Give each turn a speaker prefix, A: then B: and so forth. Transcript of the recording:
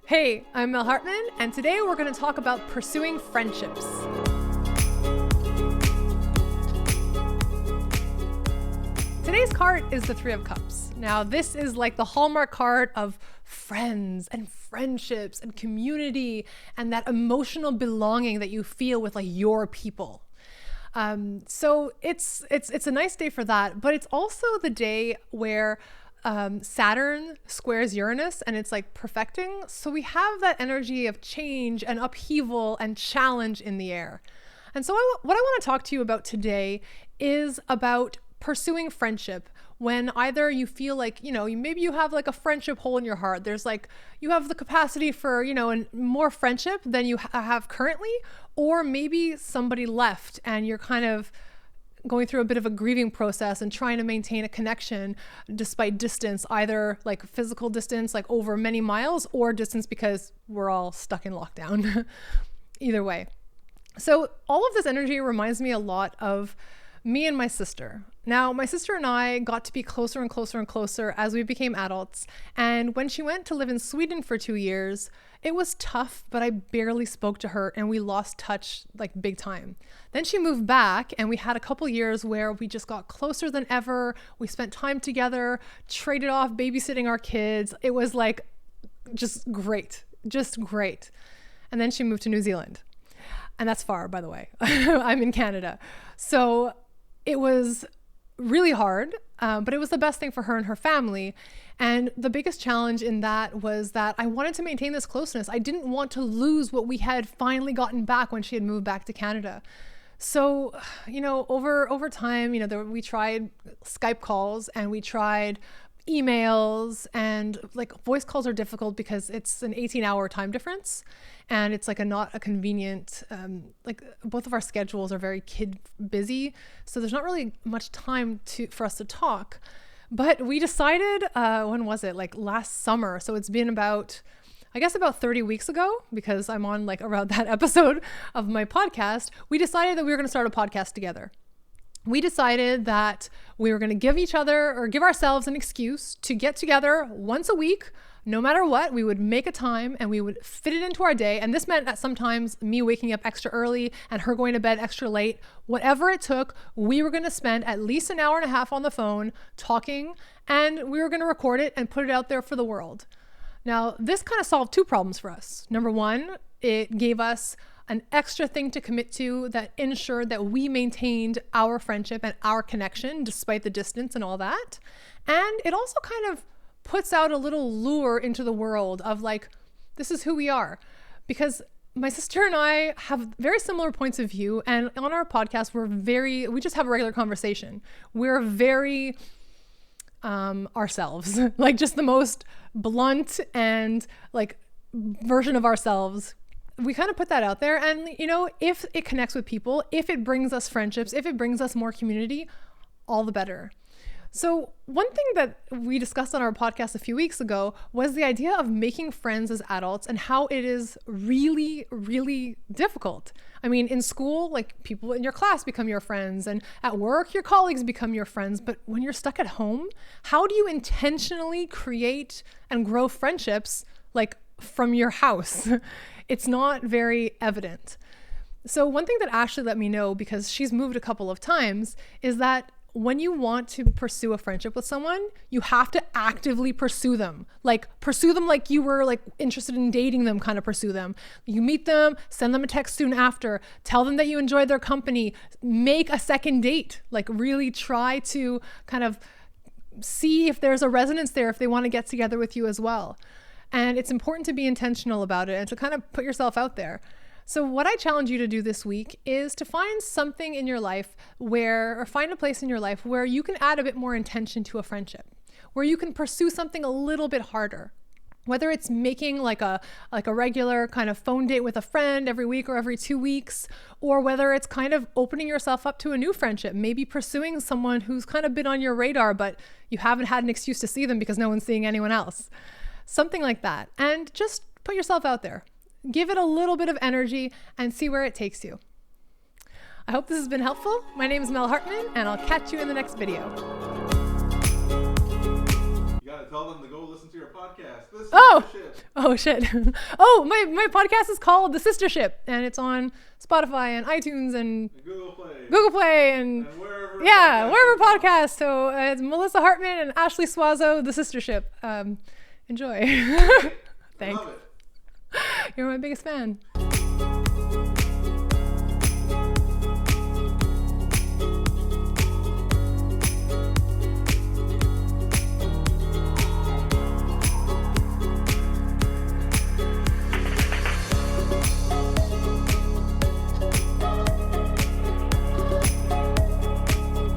A: Hey, I'm Melle Hartman, and today we're going to talk about pursuing friendships. Today's card is the Three of Cups. Now, this is like the hallmark card of friends and friendships and community and that emotional belonging that you feel with like your people. So it's a nice day for that, but it's also the day where Saturn squares Uranus and it's like perfecting. So we have that energy of change and upheaval and challenge in the air. And so what I want to talk to you about today is about pursuing friendship when either you feel like, maybe you have like a friendship hole in your heart. There's like, you have the capacity for, more friendship than you have currently, or maybe somebody left and you're kind of going through a bit of a grieving process and trying to maintain a connection despite distance, either like physical distance, like over many miles, or distance because we're all stuck in lockdown. Either way. So all of this energy reminds me a lot of me and my sister. Now, my sister and I got to be closer and closer and closer as we became adults. And when she went to live in Sweden for 2 years, it was tough, but I barely spoke to her and we lost touch like big time. Then she moved back and we had a couple years where we just got closer than ever. We spent time together, traded off babysitting our kids. It was like just great. And then she moved to New Zealand. And that's far, by the way. I'm in Canada. So it was really hard, but it was the best thing for her and her family. And the biggest challenge in that was that I wanted to maintain this closeness. I didn't want to lose what we had finally gotten back when she had moved back to Canada. So, over time, we tried Skype calls and we tried emails, and like voice calls are difficult because it's an 18-hour time difference and it's like not a convenient, like both of our schedules are very kid busy. So there's not really much time for us to talk, but we decided, when was it? Like last summer. So it's been about 30 weeks ago, because I'm on like around that episode of my podcast, we decided that we were going to start a podcast together. We decided that we were going to give ourselves an excuse to get together once a week. No matter what, we would make a time and we would fit it into our day. And this meant that sometimes me waking up extra early and her going to bed extra late, whatever it took, we were going to spend at least an hour and a half on the phone talking, and we were going to record it and put it out there for the world. Now, this kind of solved two problems for us. Number one, it gave us an extra thing to commit to that ensured that we maintained our friendship and our connection despite the distance and all that. And it also kind of puts out a little lure into the world of like, this is who we are. Because my sister and I have very similar points of view. And on our podcast, we just have a regular conversation. We're very ourselves, like just the most blunt and like version of ourselves. We kind of put that out there, and if it connects with people, if it brings us friendships, if it brings us more community, all the better. So one thing that we discussed on our podcast a few weeks ago was the idea of making friends as adults and how it is really, really difficult. I mean, in school, like people in your class become your friends, and at work, your colleagues become your friends. But when you're stuck at home, how do you intentionally create and grow friendships like from your house? It's not very evident. So one thing that Ashley let me know, because she's moved a couple of times, is that when you want to pursue a friendship with someone, you have to actively pursue them. Like pursue them like you were like interested in dating them, kind of pursue them. You meet them, send them a text soon after, tell them that you enjoy their company, make a second date, like really try to kind of see if there's a resonance there, if they want to get together with you as well. And it's important to be intentional about it and to kind of put yourself out there. So what I challenge you to do this week is to find something in your life find a place in your life where you can add a bit more intention to a friendship, where you can pursue something a little bit harder. Whether it's making like a regular kind of phone date with a friend every week or every 2 weeks, or whether it's kind of opening yourself up to a new friendship, maybe pursuing someone who's kind of been on your radar, but you haven't had an excuse to see them because no one's seeing anyone else. Something like that. And just put yourself out there. Give it a little bit of energy and see where it takes you. I hope this has been helpful. My name is Melle Hartman, and I'll catch you in the next video.
B: tell them to go listen to your podcast. The
A: Oh,
B: Sistership.
A: oh shit. Oh, my podcast is called The Sistership, and it's on Spotify and iTunes and
B: Google Play.
A: and
B: wherever.
A: wherever podcasts. So it's Melissa Hartman and Ashley Swazo, The Sistership. Enjoy.
B: I
A: Thanks.
B: love it.
A: You're my biggest fan.